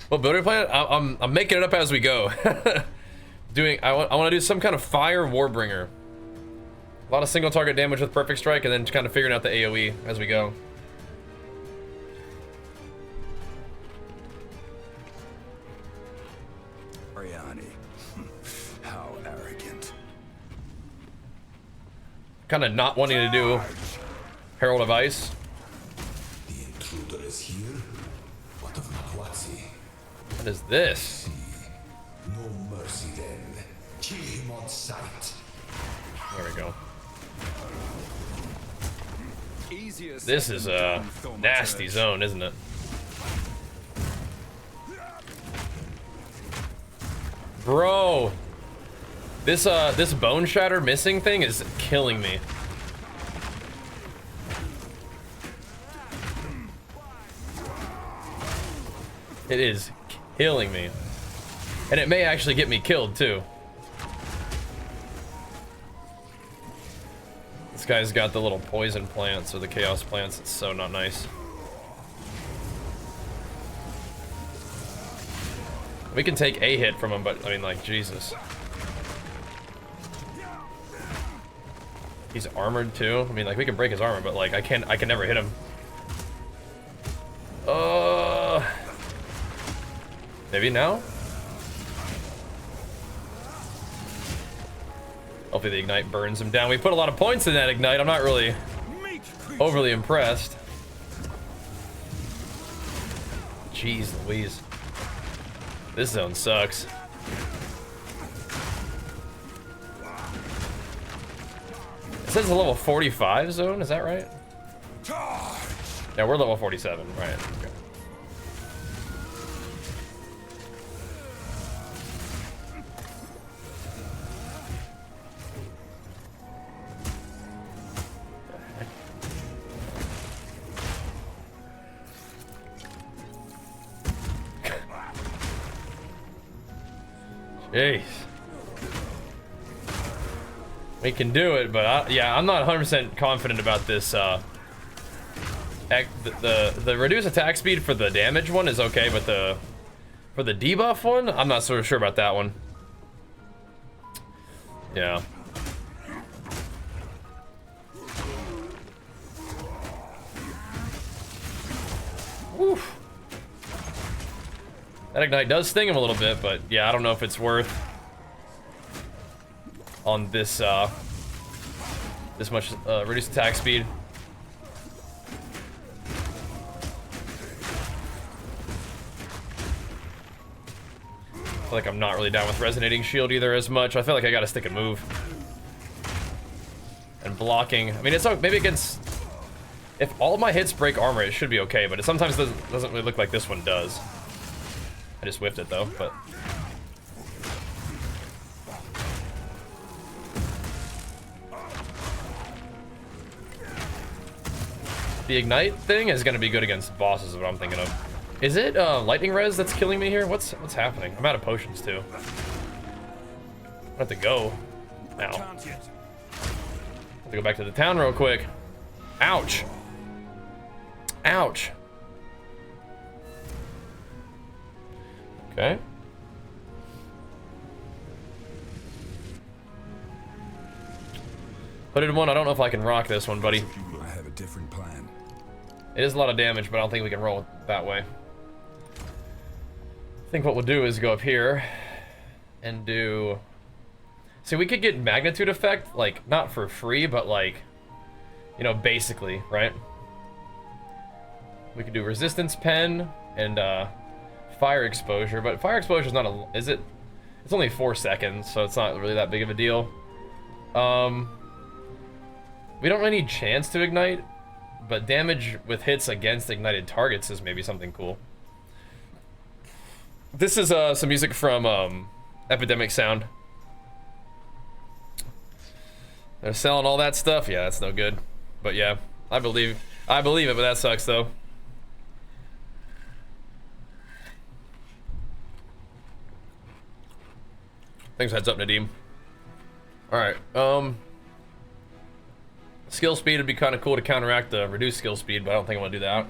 What builder plan? I'm making it up as we go. I want to do some kind of fire Warbringer. A lot of single target damage with perfect strike, and then kind of figuring out the AoE as we go. How arrogant. Kind of not wanting to do Herald of Ice. The intruder is here. What of Makwatsi? What is this? No mercy then. Kill him on sight. There we go. This is a nasty zone, isn't it? Bro, this bone shatter missing thing is killing me. It is killing me. And it may actually get me killed too. This guy's got the little poison plants or the chaos plants. It's so not nice. We can take a hit from him, but I mean, like, Jesus. He's armored too. I mean, like, we can break his armor, but like, I can never hit him. Maybe now? Hopefully the ignite burns him down. We put a lot of points in that ignite. I'm not really overly impressed. Jeez Louise. This zone sucks. It says a level 45 zone, is that right? Yeah, we're level 47, right. Okay. Jeez. We can do it, but yeah, I'm not 100% confident about this. The reduced attack speed for the damage one is okay, but for the debuff one, I'm not so sure about that one. Yeah. Oof. That ignite does sting him a little bit, but yeah, I don't know if it's worth on this this much reduced attack speed. I feel like I'm not really down with resonating shield either as much. I feel like I gotta stick and move. And blocking. I mean, it's maybe against. If all my hits break armor, it should be okay, but it sometimes doesn't really look like this one does. I just whiffed it though, but. The ignite thing is gonna be good against bosses, is what I'm thinking of. Is it lightning res that's killing me here? What's happening? I'm out of potions too. I have to go now. I have to go back to the town real quick. Ouch. Ouch. Okay. Hooded one, I don't know if I can rock this one, buddy. I have a different plan. It is a lot of damage, but I don't think we can roll it that way. I think what we'll do is go up here and do... See, we could get magnitude effect, like, not for free, but like, you know, basically, right? We could do resistance pen and fire exposure, but fire exposure is not a... Is it? It's only 4 seconds, so it's not really that big of a deal. We don't really need chance to ignite, but damage with hits against ignited targets is maybe something cool. This is some music from Epidemic Sound. They're selling all that stuff. Yeah, that's no good. But yeah, I believe it, but that sucks though. Thanks, heads up, Nadim. All right. Skill speed would be kind of cool to counteract the reduced skill speed, but I don't think I'm gonna do that.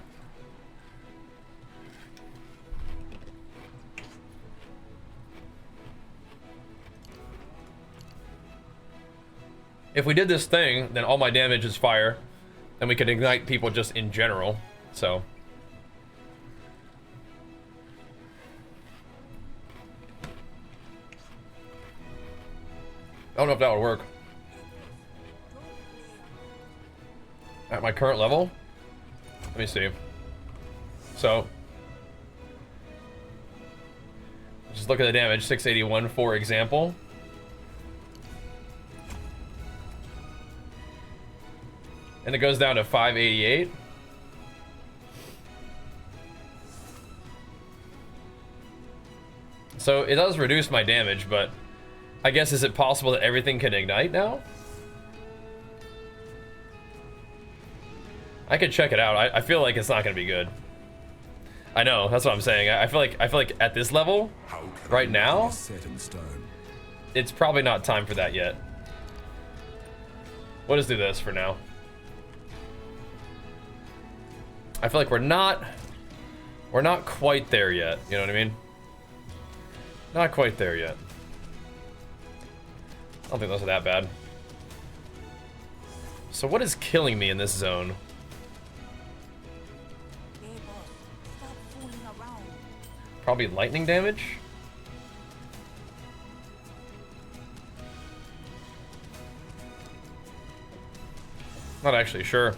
If we did this thing, then all my damage is fire, and we could ignite people just in general. So I don't know if that would work. At my current level? Let me see. So, just look at the damage, 681 for example. And it goes down to 588. So it does reduce my damage, but I guess is it possible that everything can ignite now? I could check it out. I feel like it's not gonna be good. I know, that's what I'm saying. I feel like at this level, right now, it's probably not time for that yet. We'll just do this for now. I feel like we're not quite there yet. You know what I mean? Not quite there yet. I don't think those are that bad. So what is killing me in this zone? Probably lightning damage. Not actually sure.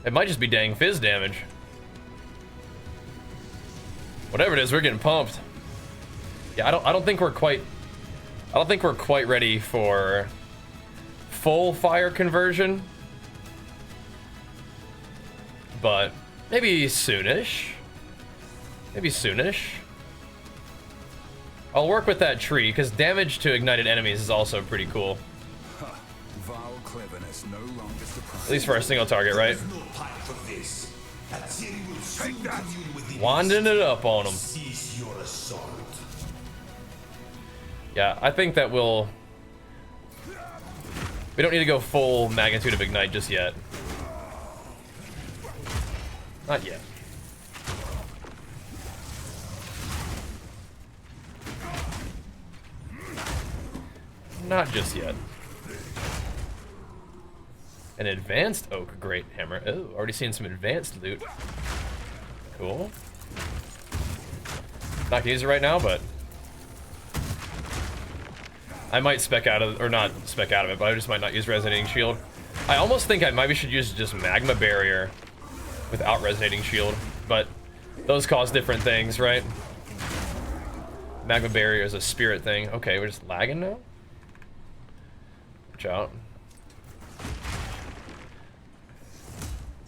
It might just be dang fizz damage. Whatever it is, we're getting pumped. Yeah, I don't think we're quite ready for full fire conversion. But maybe soonish. Maybe soonish. I'll work with that tree, because damage to ignited enemies is also pretty cool. At least for a single target, right? Wanding it up on them. Yeah, I think that we don't need to go full magnitude of ignite just yet. Not yet. Not just yet. An advanced oak great hammer. Oh, already seen some advanced loot. Cool. Not gonna use it right now, but I might spec out of, or not spec out of it, but I just might not use resonating shield. I almost think I maybe should use just magma barrier without resonating shield, but those cause different things, right? Magma barrier is a spirit thing. Okay, we're just lagging now. Watch out.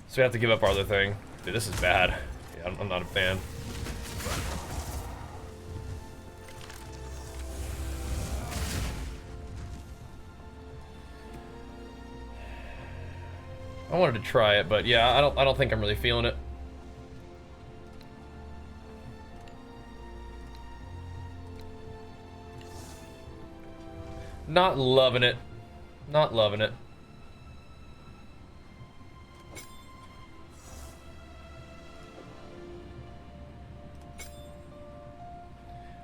So we have to give up our other thing. Dude, this is bad. Yeah, I'm not a fan. I wanted to try it, but yeah, I don't think I'm really feeling it. Not loving it. Not loving it.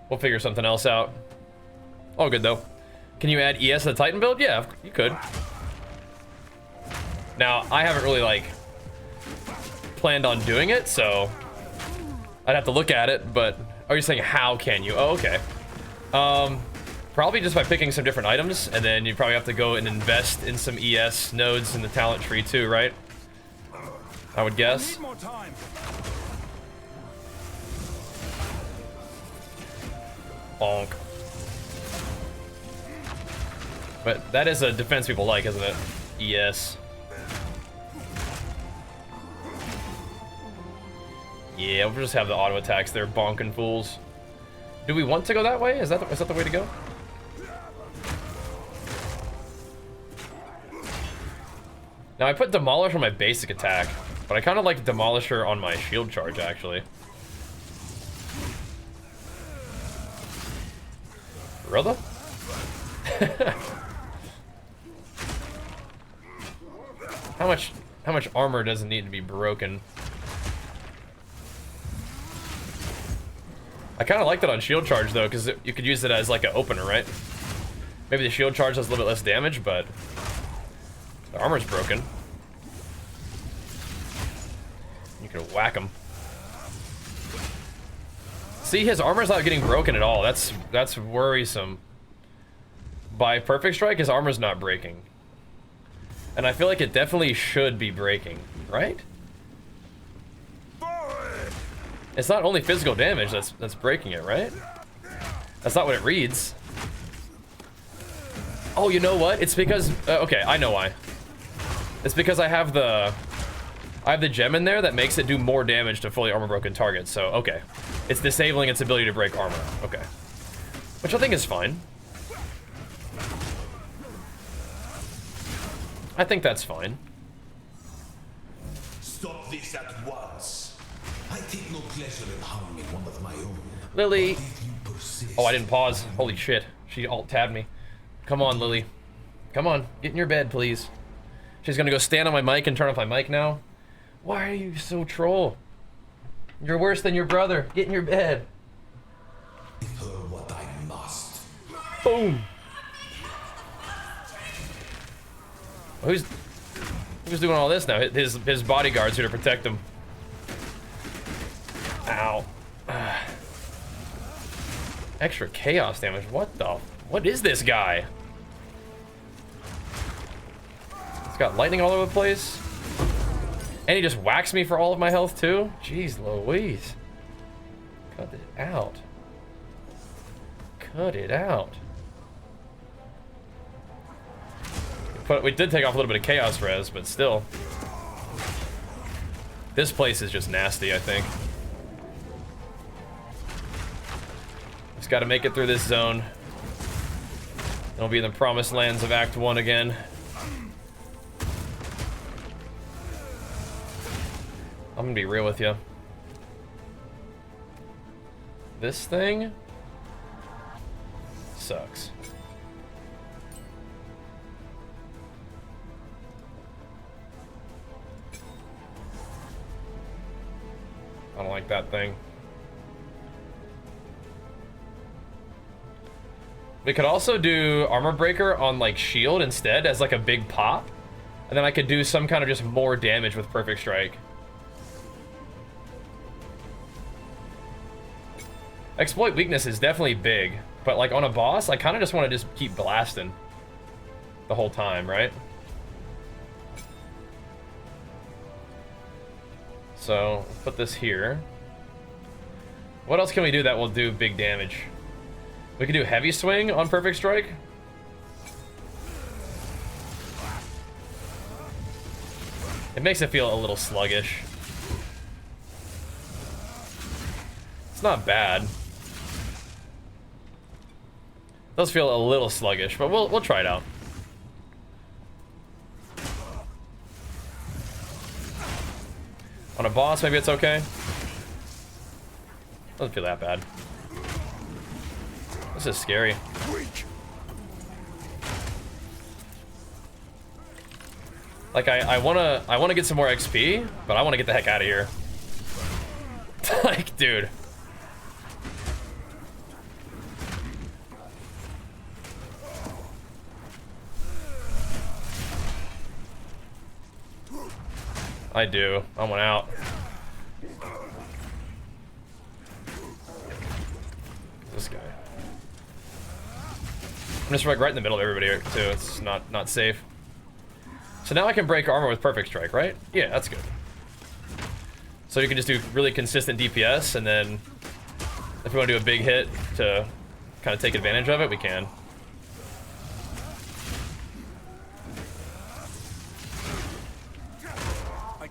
We'll figure something else out. All good though. Can you add ES to the Titan build? Yeah, you could. Now, I haven't really like planned on doing it, so I'd have to look at it, but are you saying how can you? Oh, okay. Probably just by picking some different items, and then you probably have to go and invest in some ES nodes in the talent tree too, right? I would guess. Bonk. But that is a defense people like, isn't it? ES. Yeah, we'll just have the auto attacks. They're bonking fools. Do we want to go that way? Is that the way to go? Now I put Demolisher on my basic attack, but I kind of like Demolisher on my shield charge actually. Brother? How much armor doesn't need to be broken? I kind of liked it on shield charge though, because you could use it as like an opener, right? Maybe the shield charge does a little bit less damage, but The armor's broken. You can whack him. See, his armor's not getting broken at all. That's worrisome. By Perfect Strike, his armor's not breaking. And I feel like it definitely should be breaking, right? It's not only physical damage that's breaking it, right? That's not what it reads. Oh, you know what? It's because okay, I know why. It's because I have the gem in there that makes it do more damage to fully armor broken targets. So okay, it's disabling its ability to break armor. Okay, which I think is fine. I think that's fine. Stop this at once. I take no pleasure in harming one of my own. Lily. But if you persist, Oh, I didn't pause. Holy shit. She alt-tabbed me. Come on, Lily. Come on. Get in your bed, please. She's gonna go stand on my mic and turn off my mic now. Why are you so troll? You're worse than your brother. Get in your bed. give her what I must. Boom. Who's doing all this now? His bodyguard's here to protect him. Ow. Extra chaos damage. What is this guy? He's got lightning all over the place. And he just whacks me for all of my health too? Jeez Louise. Cut it out. Cut it out. But we did take off a little bit of chaos res, but still. This place is just nasty, I think. Just gotta make it through this zone. It'll be in the promised lands of Act 1 again. I'm gonna be real with you. This thing sucks. I don't like that thing. We could also do Armor Breaker on like shield instead as like a big pop. And then I could do some kind of just more damage with Perfect Strike. Exploit weakness is definitely big, but like on a boss, I kind of just want to just keep blasting the whole time, right? So, put this here. What else can we do that will do big damage? We could do Heavy Swing on Perfect Strike. It makes it feel a little sluggish. It's not bad. It does feel a little sluggish, but we'll try it out. On a boss, maybe it's okay. Doesn't feel that bad. This is scary. Like I wanna get some more XP, but I wanna get the heck out of here. Like, dude. I do. I want out. This guy. I'm just like right in the middle of everybody here too. It's not safe. So now I can break armor with Perfect Strike, right? Yeah, that's good. So you can just do really consistent DPS, and then if we want to do a big hit to kind of take advantage of it, we can.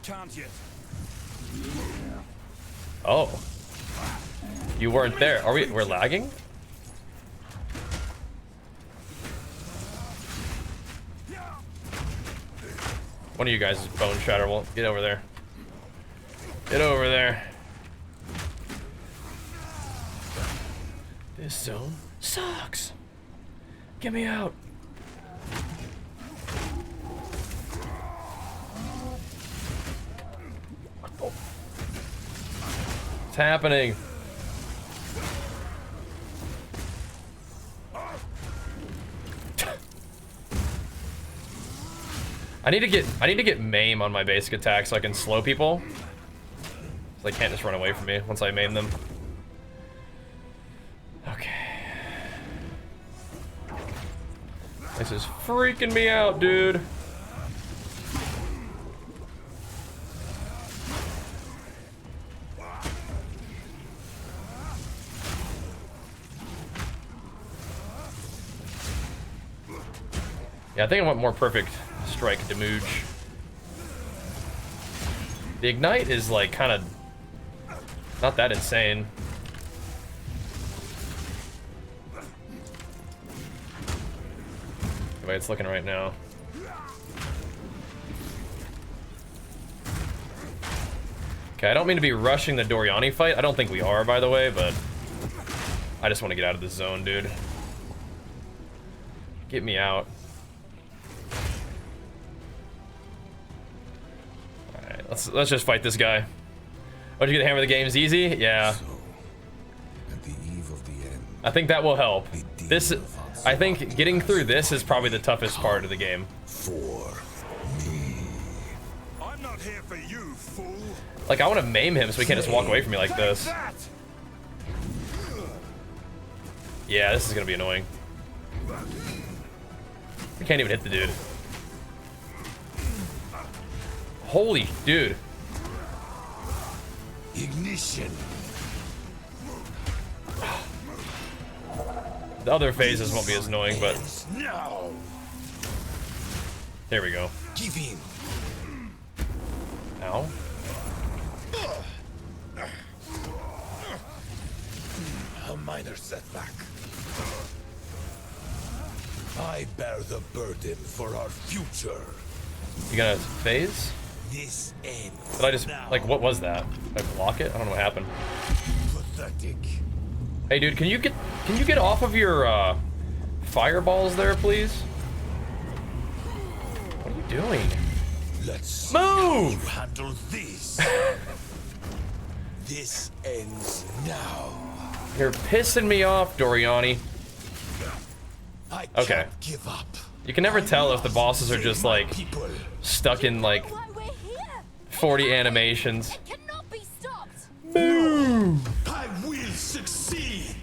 Can't yet. Oh. You weren't there. We're lagging? One of you guys is bone shatter. Well, get over there. Get over there. This zone sucks. Get me out. What's happening? I need to get maim on my basic attack so I can slow people. So they can't just run away from me once I maim them. Okay. This is freaking me out, dude. Yeah, I think I want more perfect strike damage. The ignite is like kind of not that insane. The way it's looking right now. Okay, I don't mean to be rushing the Doriani fight. I don't think we are, by the way, but I just want to get out of this zone, dude. Get me out. Alright, let's just fight this guy. Oh, did you get the hammer of the games easy? Yeah. So, at the eve of the end, I think that will help. This, I think getting through this is probably the toughest part of the game. for me. I'm not here for you, fool. Like, I want to maim him so he can't just walk away from me like this. Yeah, this is gonna be annoying. I can't even hit the dude. Holy dude. Ignition. The other phases won't be as annoying, but No. there we go. Give in. Ow. A minor setback. I bear the burden for our future. You gonna phase? This ends. Did I just, now. like, what was that? Did I block it? I don't know what happened. Pathetic. Hey dude, can you get off of your fireballs there, please? What are you doing? Let's see Move! how you handle this. This ends now. You're pissing me off, Doriani. I Okay. can't give up. You can never tell if the bosses are just like People. stuck in like Why we're here? 40 animations. It cannot be stopped. I will succeed.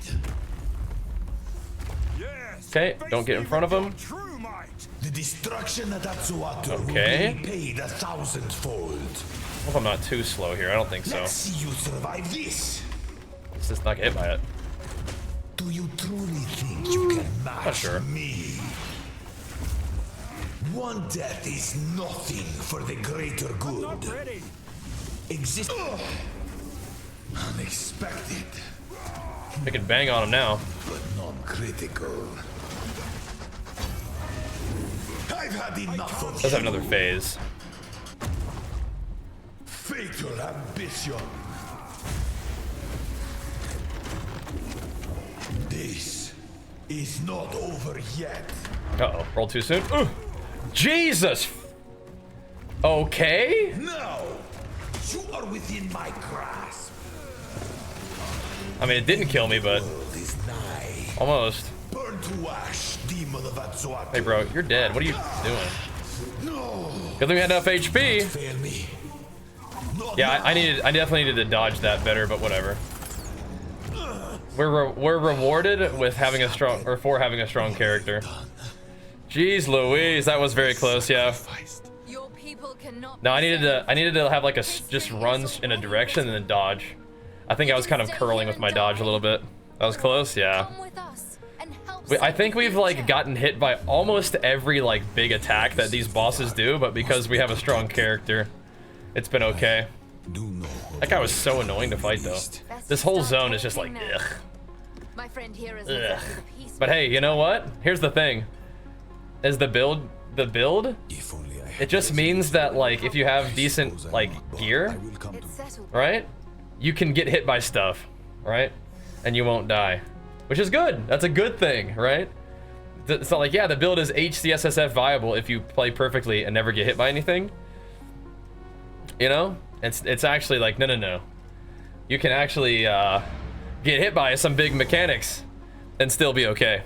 Yes. Okay, don't get in front of him. True might. The destruction at Atsuatu Okay. will be paid 1,000-fold. I hope I'm not too slow here. I don't think so. Let's see you survive this. Let's just not get hit by it. Do you truly think you can match sure. me? One death is nothing for the greater good. Not ready. Exist. Unexpected, We can bang on him now. but non-critical. I've had enough of Let's have you. another phase. Fatal ambition. This is not over yet. Uh-oh, roll too soon. Ooh. Jesus! Okay? Now, you are within my grasp. I mean, it didn't kill me, but World is nigh. almost. Burn to ash, demon of Atsuatu. Hey bro, you're dead. What are you doing? No, Good thing we had enough HP. fail me. Not Yeah, now. I definitely needed to dodge that better, but whatever. We're rewarded with having a strong, or for having a strong character. Jeez Louise, that was very close, yeah. Your people cannot. No, I be needed to have like a just runs in a direction and then dodge. I think I was kind of curling with my dodge a little bit. That was close, yeah. Come with us and help I save think the we've like future. gotten hit by almost every like big attack that these bosses do, but because we have a strong character, it's been okay. Do know That guy was so annoying to fight though. This whole zone is just like, ugh. My friend here is Ugh. with a peace. But hey, you know what? Here's the thing. Is the build, If only I had it just means that like if you have decent like gear, It's settled. right? You can get hit by stuff, right? And you won't die, which is good. That's a good thing, right? It's not like, yeah, the build is HCSSF viable if you play perfectly and never get hit by anything. You know? It's actually like, no. You can actually get hit by some big mechanics and still be okay.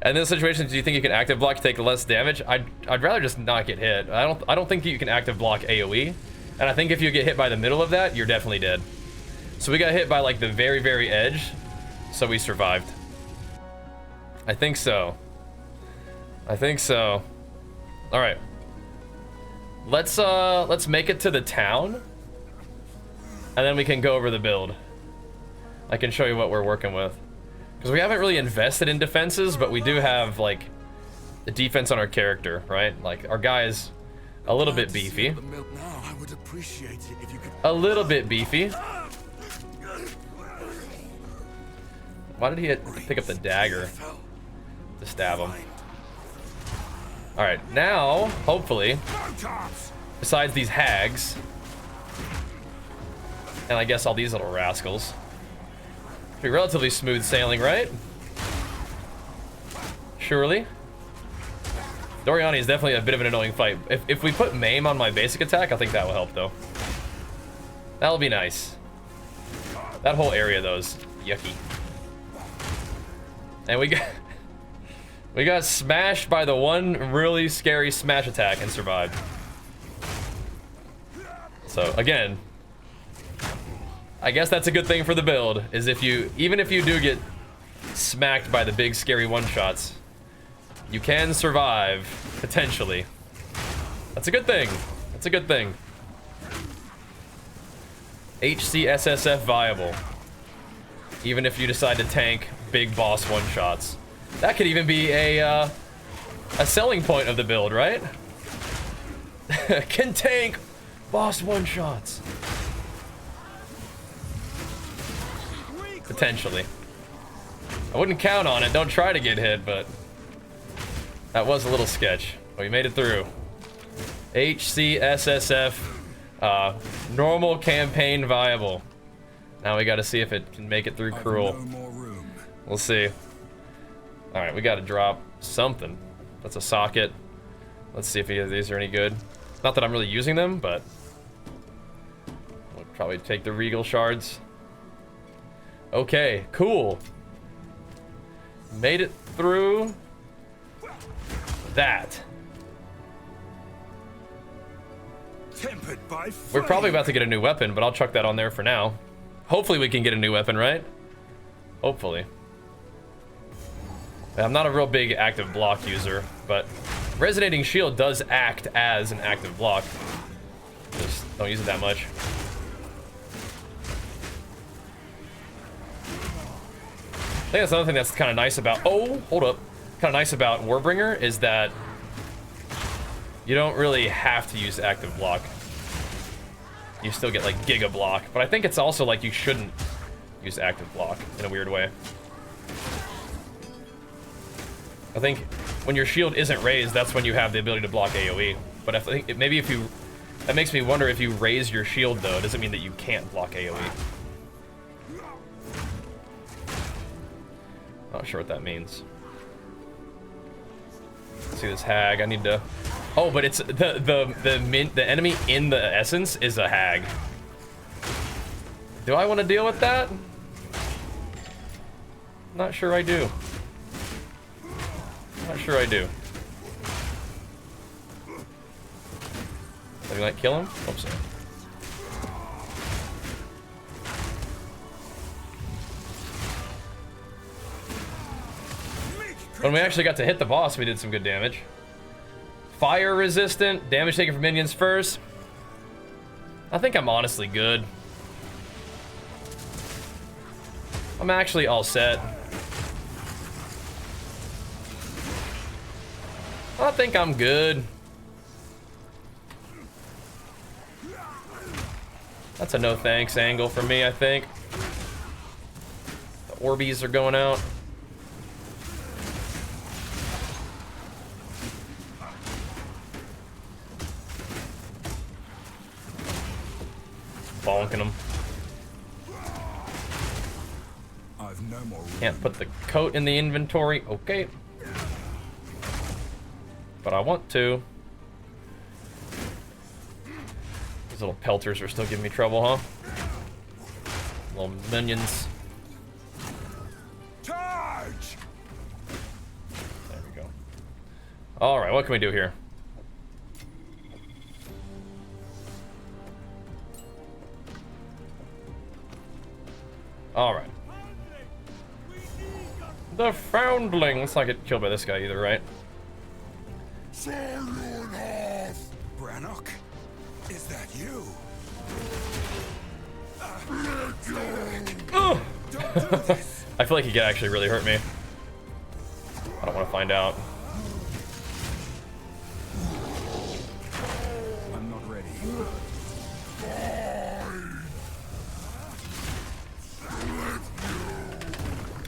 And in those situations, do you think you can active block to take less damage? I'd rather just not get hit. I don't think you can active block AoE. And I think if you get hit by the middle of that, you're definitely dead. So we got hit by like the very, very edge. So we survived. I think so. I think so. All right. Let's make it to the town. And then we can go over the build. I can show you what we're working with. Because we haven't really invested in defenses, but we do have, like, the defense on our character, right? Like, our guy is a little bit beefy. A little bit beefy. Why did he pick up the dagger to stab him? Alright, now, hopefully, besides these hags, and I guess all these little rascals, be relatively smooth sailing, right? Surely. Doriani is definitely a bit of an annoying fight. If we put Maim on my basic attack, I think that will help, though. That'll be nice. That whole area, though, is yucky. And we got smashed by the one really scary smash attack and survived. So, again, I guess that's a good thing for the build, is even if you do get smacked by the big scary one-shots, you can survive, potentially. That's a good thing. That's a good thing. HCSSF viable. Even if you decide to tank big boss one-shots. That could even be a selling point of the build, right? Can tank boss one-shots. Potentially. I wouldn't count on it. Don't try to get hit, but that was a little sketch. But we made it through. HCSSF, normal campaign viable. Now we got to see if it can make it through cruel. We'll see. All right, we got to drop something. That's a socket. Let's see if either of these are any good. Not that I'm really using them, but we'll probably take the Regal shards. Okay, cool. Made it through that. We're probably about to get a new weapon, but I'll chuck that on there for now. Hopefully we can get a new weapon, right? Hopefully. I'm not a real big active block user, but Resonating Shield does act as an active block. Just don't use it that much. I think that's another thing that's kind of nice about... Oh, hold up. Kind of nice about Warbringer is that you don't really have to use active block. You still get, like, Giga Block. But I think it's also, like, you shouldn't use active block in a weird way. I think when your shield isn't raised, that's when you have the ability to block AoE. But I think maybe if you... That makes me wonder if you raise your shield, though, does it mean that you can't block AoE? Not sure what that means. Let's see this hag. I need to... Oh, but it's the enemy in the essence is a hag. Do I want to deal with that? Not sure I do. Not sure I do. Something like kill him? Hope so. When we actually got to hit the boss, we did some good damage. Fire resistant, damage taken from minions first. I think I'm honestly good. I'm actually all set. I think I'm good. That's a no thanks angle for me, I think. The Orbeez are going out. Bonking them. Can't put the coat in the inventory. Okay. But I want to. These little pelters are still giving me trouble, huh? Little minions. Charge! All right, what can we do here? All right. The Foundling. Let's not get killed by this guy either, right? Brannock, is that you? Ugh. Don't do this. I feel like he could actually really hurt me. I don't want to find out. I'm not ready.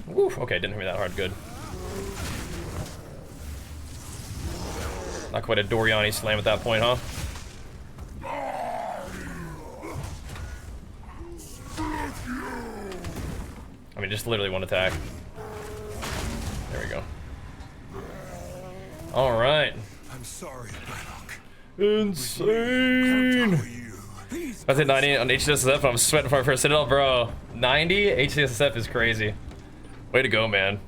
Woo, okay, didn't hit me that hard. Good. Not quite a Doriani slam at that point, huh? I mean, just literally one attack. There we go. All right. I'm sorry, Brannock. Insane. I said 90 on HCSSF. I'm sweating for my first Citadel, bro. 90 HCSSF is crazy. Way to go, man.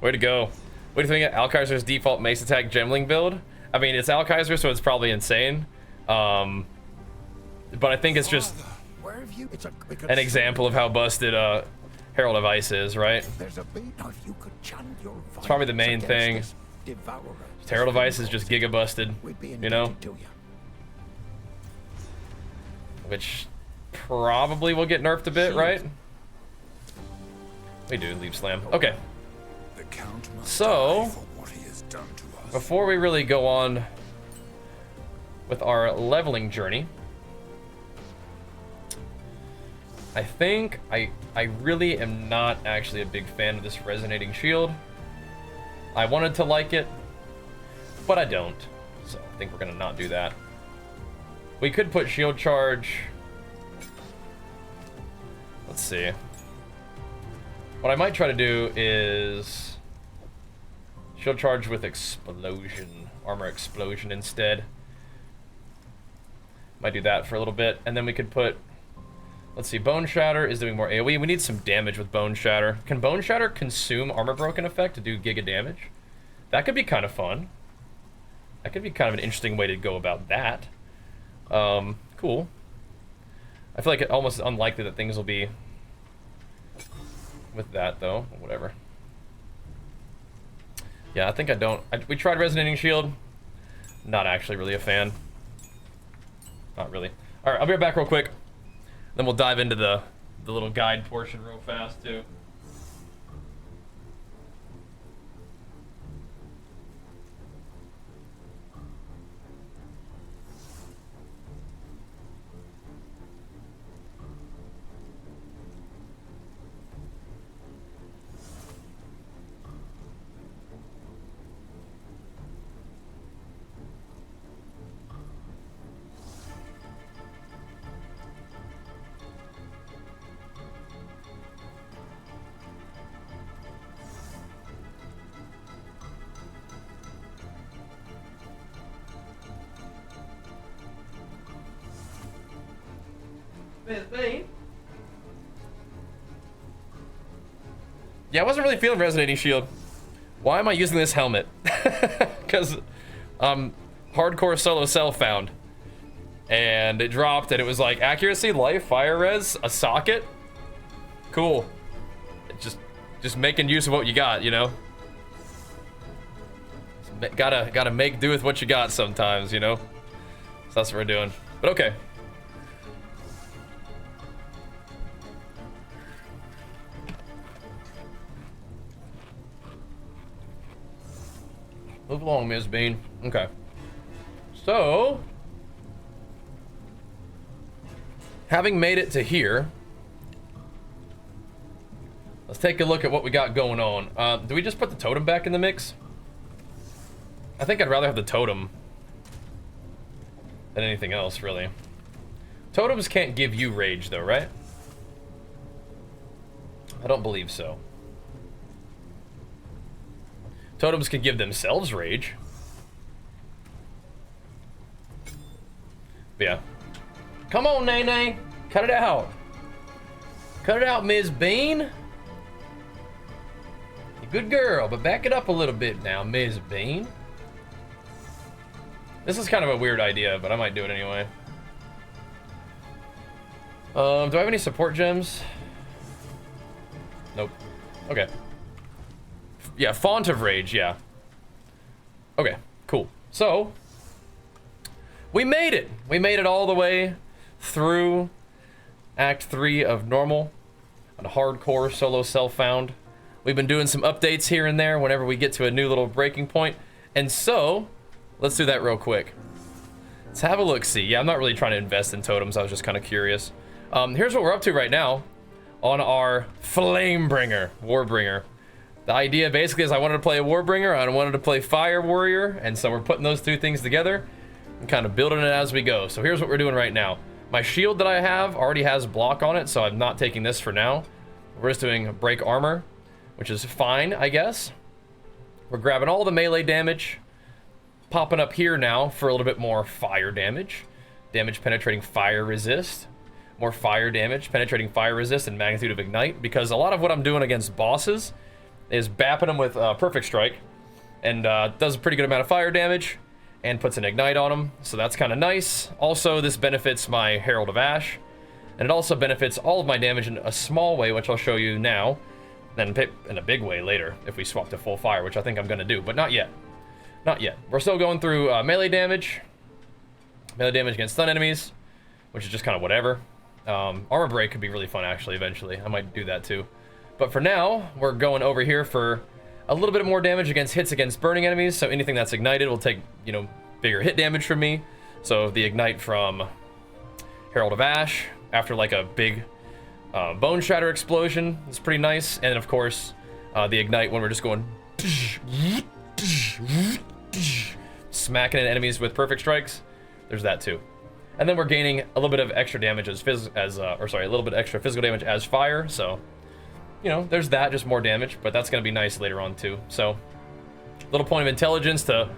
Way to go. What do you think of Alkaiser's default mace attack gemling build? I mean, it's Alkaiser, so it's probably insane. But I think it's just an example of how busted Herald of Ice is, right? It's probably the main thing. Herald of Ice is just giga busted, you know? Which probably will get nerfed a bit, right? We do, leave slam. Okay. So, before we really go on with our leveling journey, I think I really am not actually a big fan of this resonating shield. I wanted to like it, but I don't. So I think we're gonna not do that. We could put shield charge. Let's see. What I might try to do is shield charge with explosion, armor explosion instead. Might do that for a little bit, and then we could put, let's see, Bone Shatter is doing more AoE. We need some damage with Bone Shatter. Can Bone Shatter consume armor broken effect to do giga damage? That could be kind of fun. That could be kind of an interesting way to go about that. Cool. I feel like it almost unlikely that things will be with that though, whatever. Yeah, I think I don't. We tried Resonating Shield. Not actually really a fan. Not really. All right, I'll be right back real quick. Then we'll dive into the little guide portion real fast too. Yeah, I wasn't really feeling Resonating Shield. Why am I using this helmet? Because hardcore solo cell found. And it dropped and it was like accuracy, life, fire res, a socket. Cool. Just making use of what you got, you know? Gotta make do with what you got sometimes, you know? So that's what we're doing. But okay. Move along, Ms. Bean. Okay. So, having made it to here, let's take a look at what we got going on. Do we just put the totem back in the mix? I think I'd rather have the totem than anything else, really. Totems can't give you rage, though, right? I don't believe so. Totems can give themselves rage. But yeah. Come on, Nene. Cut it out. Cut it out, Ms. Bean. You're a good girl, but back it up a little bit now, Ms. Bean. This is kind of a weird idea, but I might do it anyway. Do I have any support gems? Nope. Okay. Yeah, Font of Rage, yeah. Okay, cool. So, we made it! We made it all the way through Act 3 of Normal on hardcore solo self-found. We've been doing some updates here and there whenever we get to a new little breaking point. And so, let's do that real quick. Let's have a look-see. Yeah, I'm not really trying to invest in totems. I was just kind of curious. Here's what we're up to right now on our Flamebringer, Warbringer. The idea basically is I wanted to play a Warbringer, I wanted to play Fire Warrior, and so we're putting those two things together and kind of building it as we go. So here's what we're doing right now. My shield that I have already has block on it, so I'm not taking this for now. We're just doing break armor, which is fine, I guess. We're grabbing all the melee damage, popping up here now for a little bit more fire damage. Damage penetrating fire resist. More fire damage, penetrating fire resist, and magnitude of ignite, because a lot of what I'm doing against bosses is bapping them with Perfect Strike, and does a pretty good amount of fire damage, and puts an ignite on them, so that's kind of nice. Also, this benefits my Herald of Ash, and it also benefits all of my damage in a small way, which I'll show you now, then in a big way later, if we swap to full fire, which I think I'm going to do, but not yet. Not yet. We're still going through melee damage against stun enemies, which is just kind of whatever. Armor break could be really fun, actually, eventually. I might do that too. But for now, we're going over here for a little bit more damage against hits against burning enemies. So anything that's ignited will take, you know, bigger hit damage from me. So the ignite from Herald of Ash after like a big bone shatter explosion is pretty nice. And of course, the ignite when we're just going smacking at enemies with perfect strikes. There's that too. And then we're gaining a little bit of extra damage a little bit extra physical damage as fire. So, you know, there's that, just more damage, but that's going to be nice later on too. So, little point of intelligence to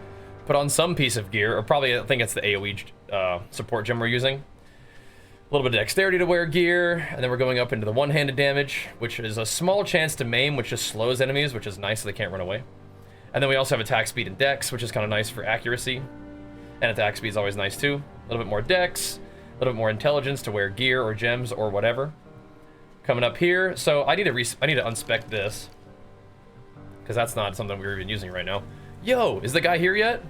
put on some piece of gear, or probably I think it's the AoE support gem we're using. A little bit of dexterity to wear gear, and then we're going up into the one-handed damage, which is a small chance to maim, which just slows enemies, which is nice so they can't run away. And then we also have attack speed and dex, which is kind of nice for accuracy. And attack speed is always nice too. A little bit more dex, a little bit more intelligence to wear gear or gems or whatever. Coming up here, so I need to unspec this, because that's not something we're even using right now. Yo, is the guy here yet?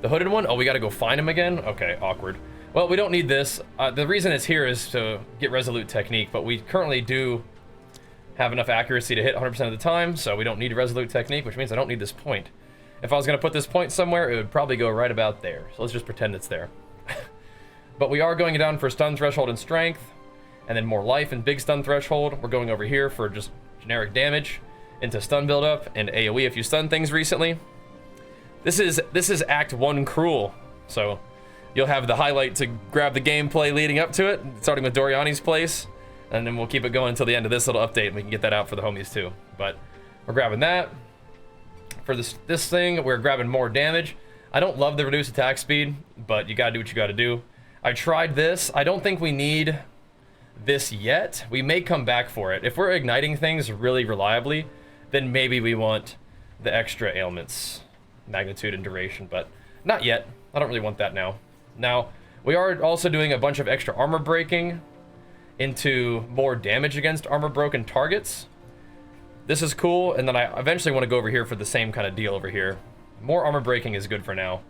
The hooded one? Oh, we gotta go find him again? Okay, awkward. Well, we don't need this. The reason it's here is to get resolute technique, but we currently do have enough accuracy to hit 100% of the time, so we don't need resolute technique, which means I don't need this point. If I was gonna put this point somewhere, it would probably go right about there. So let's just pretend it's there. But we are going down for stun threshold and strength, and then more life and big stun threshold. We're going over here for just generic damage into stun buildup and AoE if you stun things recently. This is Act 1 Cruel, so you'll have the highlight to grab the gameplay leading up to it, starting with Doriani's place, and then we'll keep it going until the end of this little update, and we can get that out for the homies too. But we're grabbing that. For this thing, we're grabbing more damage. I don't love the reduced attack speed, but you gotta do what you gotta do. I tried this. I don't think we need this yet. We may come back for it. If we're igniting things really reliably, then maybe we want the extra ailments, magnitude and duration, but not yet. I don't really want that now. Now, we are also doing a bunch of extra armor breaking into more damage against armor broken targets. This is cool, and then I eventually want to go over here for the same kind of deal over here. More armor breaking is good for now.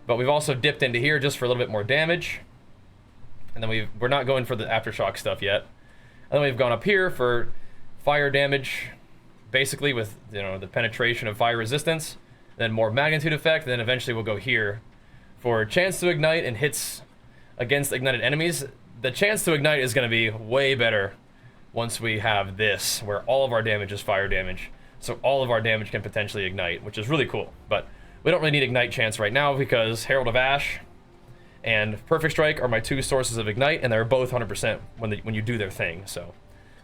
But we've also dipped into here just for a little bit more damage. And then we're not going for the aftershock stuff yet. And then we've gone up here for fire damage, basically with, you know, the penetration of fire resistance, then more magnitude effect, and then eventually we'll go here for chance to ignite and hits against ignited enemies. The chance to ignite is going to be way better once we have this, where all of our damage is fire damage. So all of our damage can potentially ignite, which is really cool. But we don't really need ignite chance right now because Herald of Ash and Perfect Strike are my two sources of ignite, and they're both 100% when you do their thing. So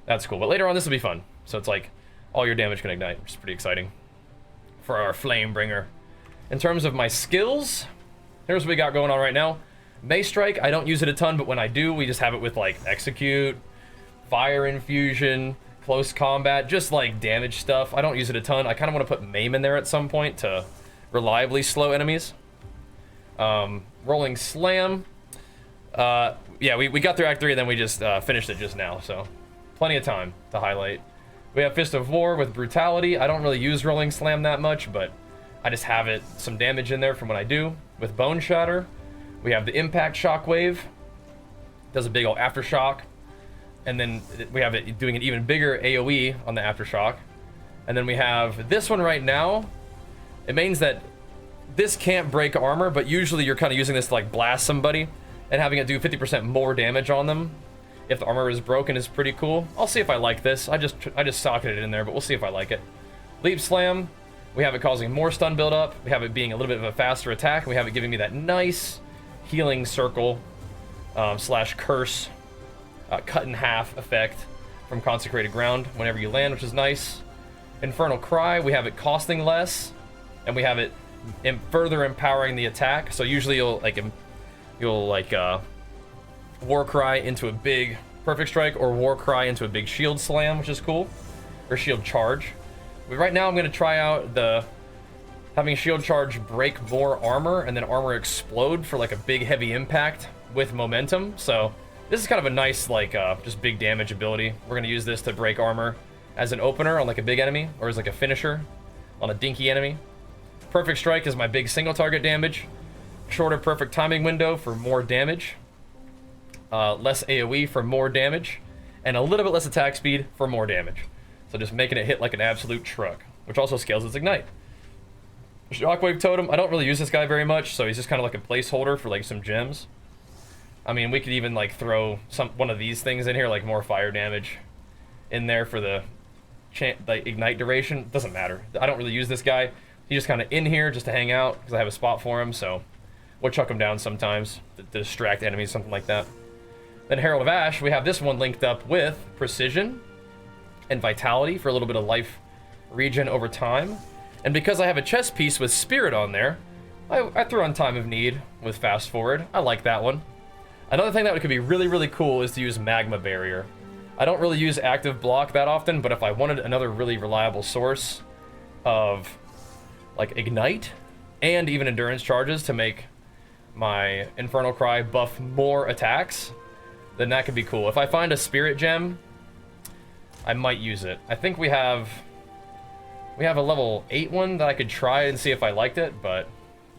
that's cool. But later on, this will be fun. So it's like all your damage can ignite, which is pretty exciting for our Flamebringer. In terms of my skills, here's what we got going on right now. Mace Strike, I don't use it a ton, but when I do, we just have it with like Execute, Fire Infusion, Close Combat, just like damage stuff. I don't use it a ton. I kind of want to put Maim in there at some point to reliably slow enemies. Rolling Slam. Yeah, we got through Act 3 and then we just finished it just now, so plenty of time to highlight. We have Fist of War with Brutality. I don't really use Rolling Slam that much, but I just have it some damage in there from what I do. With Bone Shatter, we have the Impact Shockwave. Does a big old Aftershock. And then we have it doing an even bigger AoE on the Aftershock. And then we have this one right now. It means that this can't break armor, but usually you're kind of using this to like blast somebody and having it do 50% more damage on them if the armor is broken is pretty cool. I'll see if I like this. I just socketed it in there, but we'll see if I like it. Leap Slam, we have it causing more stun buildup. We have it being a little bit of a faster attack. We have it giving me that nice healing circle slash curse cut in half effect from Consecrated Ground whenever you land, which is nice. Infernal Cry, we have it costing less, and we have it further empowering the attack. So usually you'll War Cry into a big Perfect Strike or War Cry into a big Shield Slam, which is cool, or Shield Charge. But right now I'm going to try out the having Shield Charge break more armor and then armor explode for like a big heavy impact with momentum. So this is kind of a nice like just big damage ability. We're going to use this to break armor as an opener on like a big enemy or as like a finisher on a dinky enemy. Perfect Strike is my big single target damage. Shorter perfect timing window for more damage. Less AoE for more damage. And a little bit less attack speed for more damage. So just making it hit like an absolute truck, which also scales its Ignite. Shockwave Totem, I don't really use this guy very much, so he's just kind of like a placeholder for like some gems. I mean, we could even like throw one of these things in here, like more fire damage in there for the like Ignite duration. Doesn't matter. I don't really use this guy. He's just kind of in here just to hang out because I have a spot for him, so we'll chuck him down sometimes to distract enemies, something like that. Then Herald of Ash, we have this one linked up with Precision and Vitality for a little bit of life regen over time. And because I have a chest piece with Spirit on there, I threw on Time of Need with Fast Forward. I like that one. Another thing that could be really, really cool is to use Magma Barrier. I don't really use Active Block that often, but if I wanted another really reliable source of like Ignite and even Endurance charges to make my Infernal Cry buff more attacks, then that could be cool. If I find a Spirit Gem, I might use it. I think we have a level 8 one that I could try and see if I liked it, but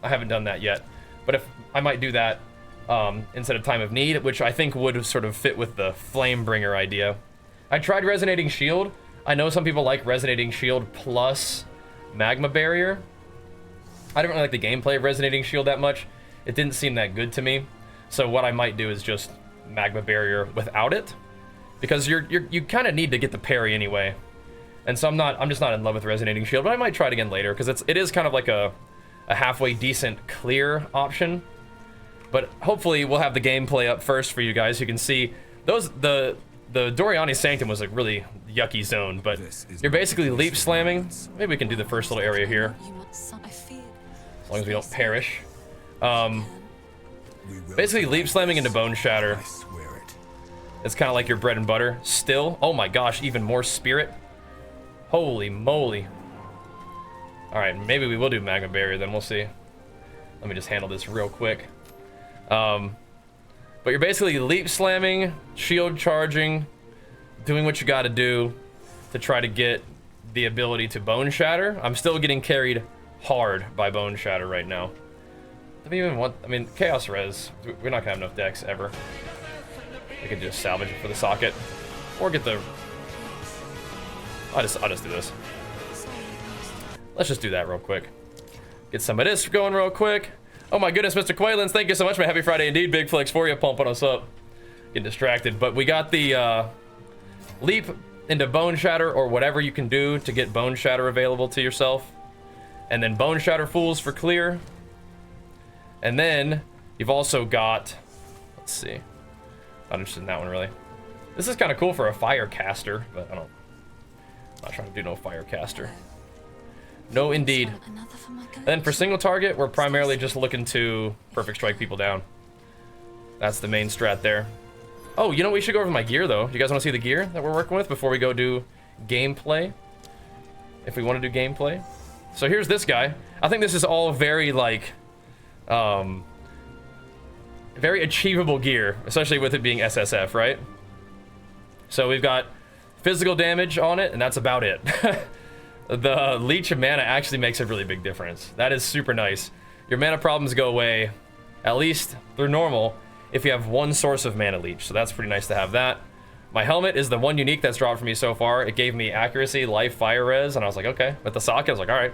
I haven't done that yet. But if I might do that instead of Time of Need, which I think would sort of fit with the Flamebringer idea. I tried Resonating Shield. I know some people like Resonating Shield plus Magma Barrier. I don't really like the gameplay of Resonating Shield that much. It didn't seem that good to me. So what I might do is just Magma Barrier without it, because you kind of need to get the parry anyway. And so I'm just not in love with Resonating Shield, but I might try it again later because it is kind of like a halfway decent clear option. But hopefully we'll have the gameplay up first for you guys. You can see the Doriani Sanctum was a really yucky zone, but you're basically leap slamming. Maybe we can do the first little area here, as long as we don't perish. Basically leap slamming into Bone Shatter. It's kind of like your bread and butter. Still, oh my gosh, even more Spirit. Holy moly. All right, maybe we will do Magma Barrier then, we'll see. Let me just handle this real quick. But you're basically leap slamming, shield charging, doing what you gotta do to try to get the ability to Bone Shatter. I'm still getting carried hard by Bone Shatter right now. Do we even want, I mean, Chaos Res, we're not gonna have enough decks ever. We could just salvage it for the socket, or get the, I'll just do this. Let's just do that real quick. Get some of this going real quick. Oh my goodness, Mr. Quaylins, thank you so much, man. Happy Friday indeed. Big flex for you, pumping us up. Getting distracted, but we got the leap into Bone Shatter, or whatever you can do to get Bone Shatter available to yourself. And then Bone Shatter Fools for clear. And then you've also got, let's see, not interested in that one really. This is kind of cool for a fire caster, but I'm not trying to do no fire caster. No, indeed. And then for single target, we're primarily just looking to perfect strike people down. That's the main strat there. Oh, you know, we should go over my gear though. Do you guys want to see the gear that we're working with before we go do gameplay? If we want to do gameplay. So here's this guy. I think this is all very like Very achievable gear, especially with it being SSF, right? So we've got physical damage on it, and that's about it. The leech of mana actually makes a really big difference. That is super nice. Your mana problems go away, at least they're normal, if you have one source of mana leech. So that's pretty nice to have that. My helmet is the one unique that's dropped for me so far. It gave me accuracy, life, fire res, and I was like, okay. With the socket, I was like, all right,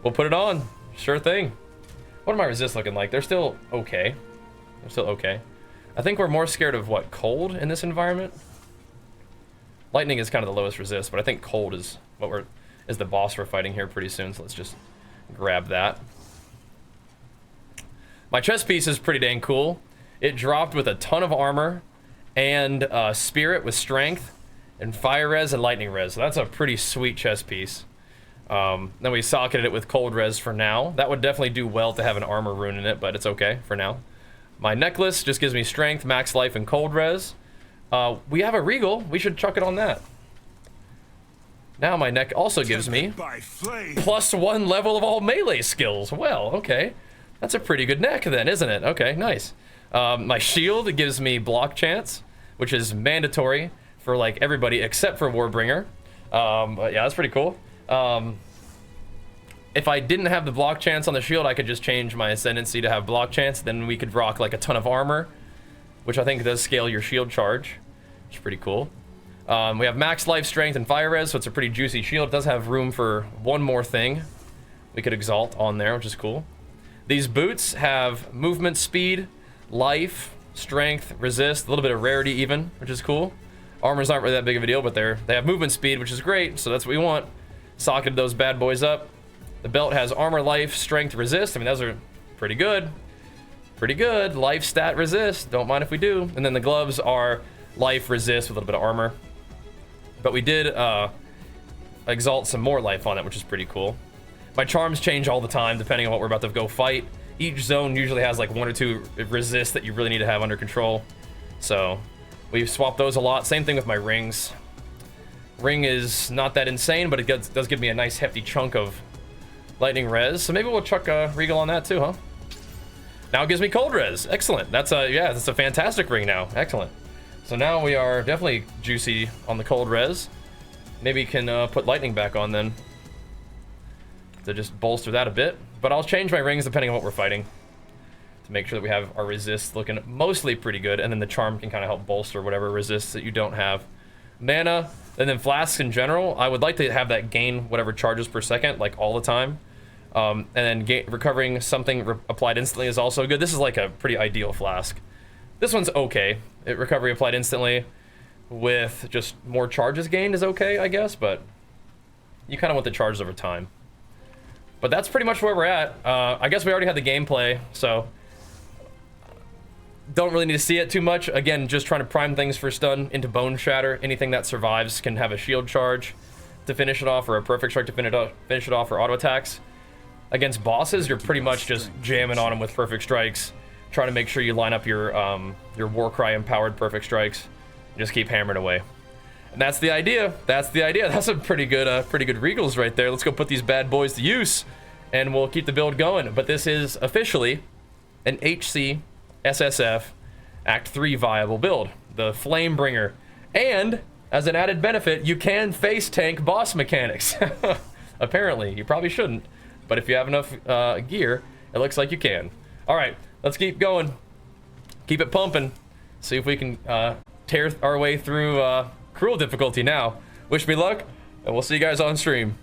we'll put it on. Sure thing. What are my resists looking like? They're still okay. They're still okay. I think we're more scared of, what, cold in this environment? Lightning is kind of the lowest resist, but I think cold is what is the boss we're fighting here pretty soon, so let's just grab that. My chest piece is pretty dang cool. It dropped with a ton of armor and spirit with strength and fire res and lightning res, so that's a pretty sweet chest piece. Then we socketed it with cold res for now. That would definitely do well to have an armor rune in it, but it's okay for now. My necklace just gives me strength, max life, and cold res. We have a regal. We should chuck it on that. Now my neck also gives me +1 level of all melee skills. Well, okay. That's a pretty good neck then, isn't it? Okay, nice. My shield gives me block chance, which is mandatory for like everybody except for Warbringer. But yeah, that's pretty cool. If I didn't have the block chance on the shield, I could just change my ascendancy to have block chance. Then we could rock like a ton of armor, which I think does scale your shield charge, which is pretty cool. We have max life, strength, and fire res, so it's a pretty juicy shield. It does have room for one more thing. We could exalt on there, which is cool. These boots have movement speed, life, strength, resist, a little bit of rarity even, which is cool. Armor's not really that big of a deal, but they have movement speed, which is great, so that's what we want. Socketed those bad boys up. The belt has armor, life, strength, resist. I mean, those are pretty good. Pretty good. Life, stat, resist. Don't mind if we do. And then the gloves are life, resist with a little bit of armor. But we did exalt some more life on it, which is pretty cool. My charms change all the time depending on what we're about to go fight. Each zone usually has like 1 or 2 resists that you really need to have under control. So we've swapped those a lot. Same thing with my rings. Ring is not that insane, but it does give me a nice hefty chunk of lightning res. So maybe we'll chuck a regal on that too, huh? Now it gives me cold res. Excellent. That's a fantastic ring now. Excellent. So now we are definitely juicy on the cold res. Maybe can put lightning back on then to just bolster that a bit. But I'll change my rings depending on what we're fighting to make sure that we have our resists looking mostly pretty good, and then the charm can kind of help bolster whatever resists that you don't have. Mana, and then flasks in general, I would like to have that gain whatever charges per second, like all the time. And then recovering something applied instantly is also good. This is like a pretty ideal flask. This one's okay. Recovery applied instantly with just more charges gained is okay, I guess, but you kind of want the charges over time. But that's pretty much where we're at. I guess we already had the gameplay, so don't really need to see it too much. Again, just trying to prime things for stun into Bone Shatter. Anything that survives can have a shield charge to finish it off, or a perfect strike to finish it off, or auto attacks. Against bosses, you're pretty much just jamming on them with perfect strikes, trying to make sure you line up your Warcry empowered perfect strikes. Just keep hammering away. And that's the idea. That's the idea. That's some pretty good regals right there. Let's go put these bad boys to use, and we'll keep the build going. But this is officially an HCSSF Act 3 viable build, the Flamebringer. And as an added benefit, you can face tank boss mechanics. Apparently, you probably shouldn't, but if you have enough gear, it looks like you can. All right, let's keep going. Keep it pumping. See if we can tear our way through Cruel difficulty now. Wish me luck, and we'll see you guys on stream.